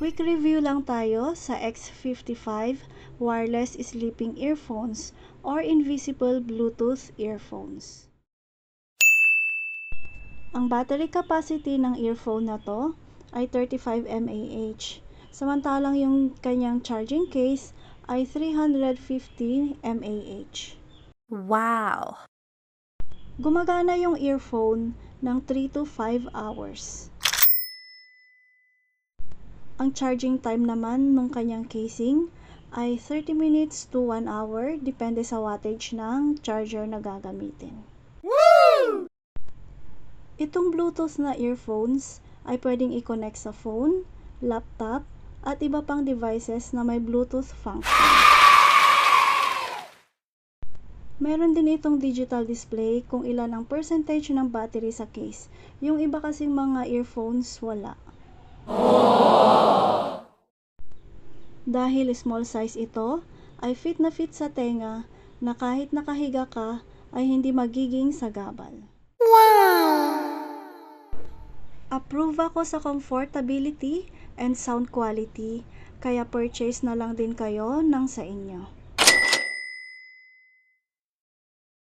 Quick review lang tayo sa X55 wireless sleeping earphones or invisible Bluetooth earphones. Ang battery capacity ng earphone na to ay 35 mAh, samantalang yung kanyang charging case ay 350 mAh. Wow! Gumagana yung earphone ng 3 to 5 hours. Ang charging time naman ng kanyang casing ay 30 minutes to 1 hour, depende sa wattage ng charger na gagamitin. Woo! Itong Bluetooth na earphones ay pwedeng i-connect sa phone, laptop, at iba pang devices na may Bluetooth function. Meron din itong digital display kung ilan ang percentage ng battery sa case. Yung iba kasing mga earphones wala. Dahil small size ito, ay fit na fit sa tenga na kahit nakahiga ka ay hindi magiging sagabal. Wow! Approve ako sa comfortability and sound quality, kaya purchase na lang din kayo ng sa inyo.